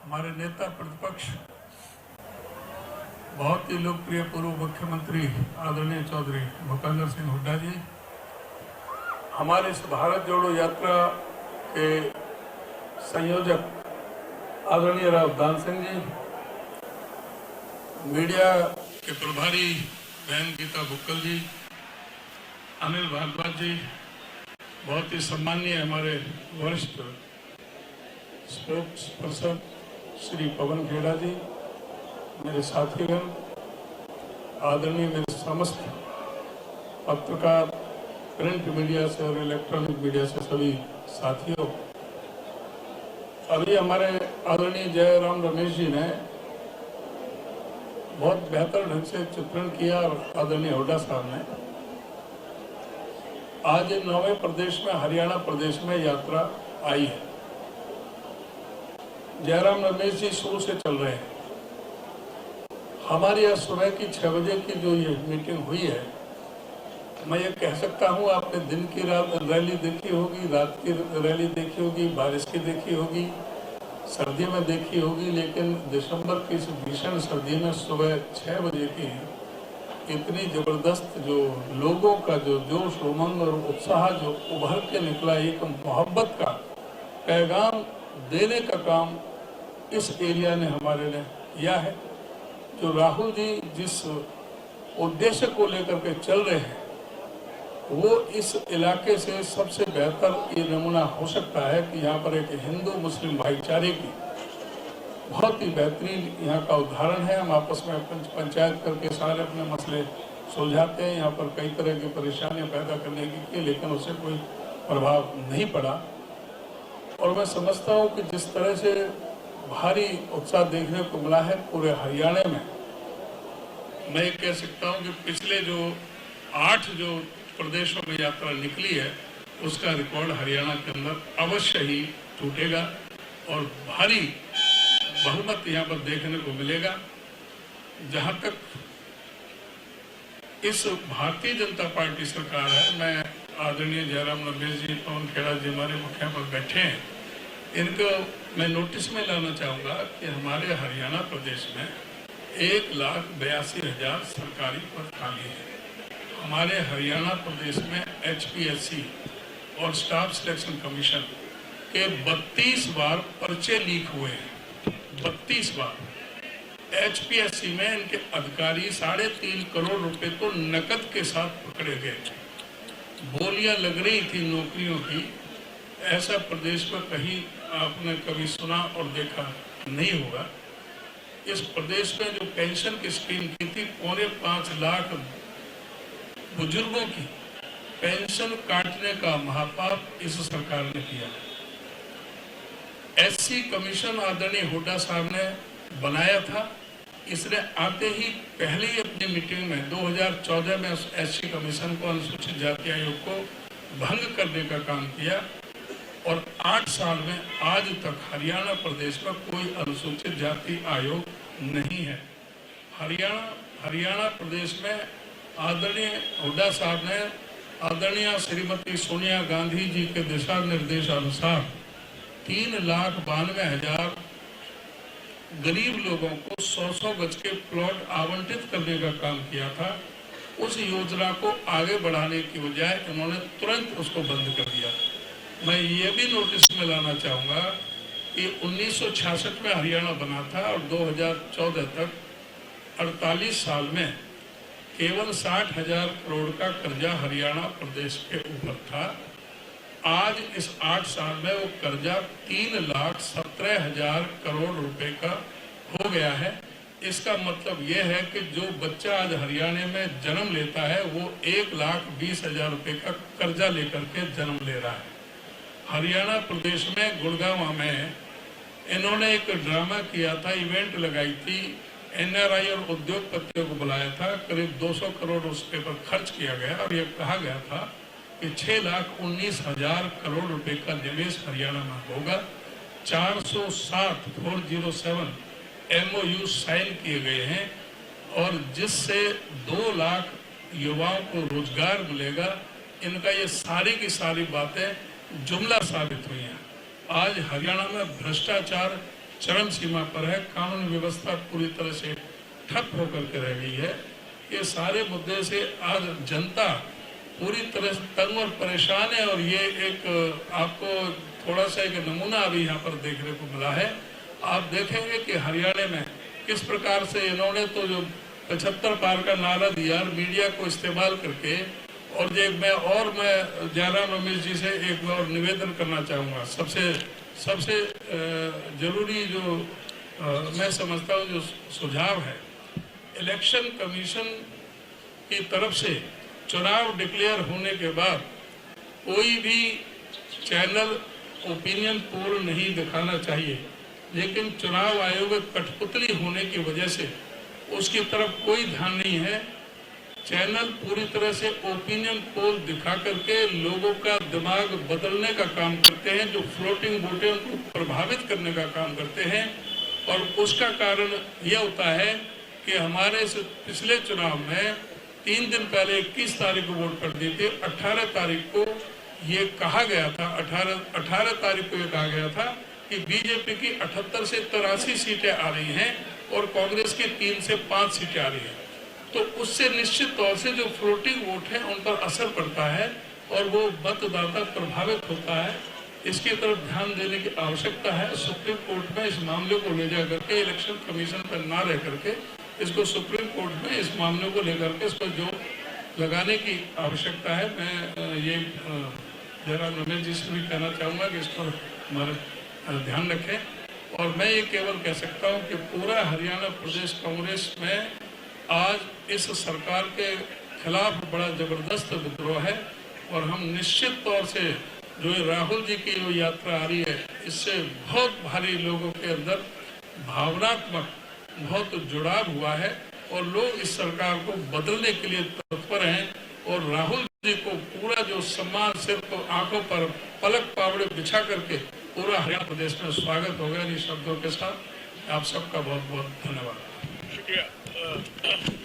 हमारे नेता प्रतिपक्ष बहुत ही लोकप्रिय पूर्व मुख्यमंत्री आदरणीय चौधरी भूपेंद्र सिंह हुड्डा जी, हमारे इस भारत जोड़ो यात्रा के संयोजक आदरणीय रावदान सिंह जी, मीडिया के प्रभारी बहन गीता बुक्कल जी, अनिल भारद्वाज जी, बहुत ही सम्मानीय हमारे वरिष्ठ स्पोक्स पर्सन श्री पवन खेड़ा जी, मेरे साथीगण, आदरणीय मेरे समस्त पत्रकार, प्रिंट मीडिया से और इलेक्ट्रॉनिक मीडिया से सभी साथियों, अभी हमारे आदरणीय जयराम रमेश जी ने बहुत बेहतर ढंग से चित्रण किया और आदरणीय हुड्डा साहब ने आज 9वें प्रदेश में हरियाणा प्रदेश में यात्रा आई है। जयराम रमेश जी शुरू से चल रहे हैं। हमारी आज सुबह की 6 बजे की जो ये मीटिंग हुई है, मैं ये कह सकता हूँ आपने दिन की रात रैली देखी होगी, रात की रैली देखी होगी, बारिश की देखी होगी, सर्दी में देखी होगी, लेकिन दिसंबर की इस भीषण सर्दी में सुबह 6 बजे की इतनी जबरदस्त जो लोगों का जो जोश उमंग और उत्साह जो उभर के निकला, एक मोहब्बत का पैगाम देने का काम इस एरिया ने हमारे ने किया है। जो राहुल जी जिस उद्देश्य को लेकर के चल रहे हैं, वो इस इलाके से सबसे बेहतर ये नमूना हो सकता है कि यहाँ पर एक हिंदू मुस्लिम भाईचारे की बहुत ही बेहतरीन यहाँ का उदाहरण है। हम आपस में पंचायत करके सारे अपने मसले सुलझाते हैं। यहाँ पर कई तरह की परेशानियाँ पैदा करने की, लेकिन उससे कोई प्रभाव नहीं पड़ा। और मैं समझता हूँ कि जिस तरह से भारी उत्साह देखने को मिला है पूरे हरियाणा में, मैं ये कह सकता हूँ कि पिछले जो 8 जो प्रदेशों में यात्रा निकली है, उसका रिकॉर्ड हरियाणा के अंदर अवश्य ही टूटेगा और भारी बहुमत यहाँ पर देखने को मिलेगा। जहाँ तक इस भारतीय जनता पार्टी सरकार है, मैं आदरणीय जयराम रमेश जी, पवन खेड़ा जी हमारे मुखिया पर बैठे हैं, इनको मैं नोटिस में लाना चाहूँगा कि हमारे हरियाणा प्रदेश में 1,82,000 सरकारी पद खाली हैं। हमारे हरियाणा प्रदेश में HPSC और स्टाफ सिलेक्शन कमीशन के 32 बार पर्चे लीक हुए हैं। 32 बार HPSC में इनके अधिकारी 3.5 करोड़ रुपए तो नकद के साथ पकड़े गए। बोलियां लग रही थी नौकरियों की। ऐसा प्रदेश में कहीं आपने कभी सुना और देखा नहीं होगा। इस प्रदेश में जो पेंशन की स्कीम की थी, 5.25 लाख बुजुर्गों की पेंशन काटने का महापाप इस सरकार ने किया। SC कमीशन आदरणीय हुड्डा साहब ने बनाया था। इसने आते ही पहले ही अपनी मीटिंग में 2014 में SC कमीशन को, अनुसूचित जाति आयोग को भंग करने का काम किया और 8 साल में आज तक हरियाणा प्रदेश में कोई अनुसूचित जाति आयोग नहीं है। हरियाणा प्रदेश में आदरणीय हुड्डा साहब ने आदरणीय श्रीमती सोनिया गांधी जी के दिशा निर्देशानुसार 3,92,000 गरीब लोगों को 100 गज के प्लॉट आवंटित करने का काम किया था। उस योजना को आगे बढ़ाने की बजाय उन्होंने तुरंत उसको बंद कर दिया। मैं ये भी नोटिस में लाना चाहूँगा कि 1966 में हरियाणा बना था और 2014 तक 48 साल में केवल 60,000 करोड़ का कर्जा हरियाणा प्रदेश के ऊपर था। आज इस 8 साल में वो कर्जा 3,17,000 करोड़ रुपए का हो गया है। इसका मतलब ये है कि जो बच्चा आज हरियाणा में जन्म लेता है, वो 1,20,000 रुपए का कर्जा लेकर के जन्म ले रहा है। हरियाणा प्रदेश में गुड़गांव में इन्होंने एक ड्रामा किया था, इवेंट लगाई थी, NRI और उद्योगपतियों को बुलाया था। करीब 200 करोड़ उस पर खर्च किया गया और ये कहा गया था कि 6,19,000 करोड़ रुपए का निवेश हरियाणा में होगा। 407 MOU साइन किए गए हैं और जिससे 2 लाख युवाओं को रोजगार मिलेगा। इनका ये सारी की सारी बातें जुमला साबित हुई हैं। आज हरियाणा में भ्रष्टाचार चरम सीमा पर है, कानून व्यवस्था पूरी तरह से ठप होकर के रह गई है। ये सारे मुद्दे से आज जनता पूरी तरह से तंग और परेशान है। और ये एक आपको थोड़ा सा एक नमूना अभी यहाँ पर देखने को मिला है। आप देखेंगे कि हरियाणा में किस प्रकार से इन्होंने तो जो 75 पार का नारा दिया और मीडिया को इस्तेमाल करके। और मैं जयराम रमेश जी से एक और निवेदन करना चाहूँगा। सबसे जरूरी जो मैं समझता हूँ जो सुझाव है, इलेक्शन कमीशन की तरफ से चुनाव डिक्लेयर होने के बाद कोई भी चैनल ओपिनियन पोल नहीं दिखाना चाहिए। लेकिन चुनाव आयोग कठपुतली होने की वजह से उसकी तरफ कोई ध्यान नहीं है। चैनल पूरी तरह से ओपिनियन पोल दिखा करके लोगों का दिमाग बदलने का काम करते हैं, जो फ्लोटिंग वोटों को प्रभावित करने का काम करते हैं। और उसका कारण यह होता है कि हमारे पिछले चुनाव में 3 दिन पहले 21 तारीख को वोट कर दिए थे। 18 तारीख को ये कहा गया था 18 तारीख को ये कहा गया था कि बीजेपी की 78 से 83 सीटें आ रही हैं और कांग्रेस की 3 से 5 सीटें आ रही हैं। तो उससे निश्चित तौर से जो फ्लोटिंग वोट है उन पर असर पड़ता है और वो मतदाता प्रभावित होता है। इसकी तरफ ध्यान देने की आवश्यकता है। सुप्रीम कोर्ट में इस मामले को ले जा करके, इलेक्शन कमीशन पर ना रह करके इसको सुप्रीम कोर्ट में इस मामले को लेकर के इसको जो लगाने की आवश्यकता है। मैं ये जयराम रमेश जी से भी कहना चाहूँगा कि इस पर हमारा ध्यान रखें। और मैं ये केवल कह सकता हूँ कि पूरा हरियाणा प्रदेश कांग्रेस में आज इस सरकार के खिलाफ बड़ा जबरदस्त विद्रोह है। और हम निश्चित तौर से जो राहुल जी की जो यात्रा आ रही है, इससे बहुत भारी लोगों के अंदर भावनात्मक बहुत जुड़ाव हुआ है और लोग इस सरकार को बदलने के लिए तत्पर हैं। और राहुल जी को पूरा जो सम्मान सिर्फ आंखों पर पलक पावड़े बिछा करके पूरा हरियाणा प्रदेश में स्वागत होगा। इन शब्दों के साथ आप सबका बहुत बहुत धन्यवाद। शुक्रिया।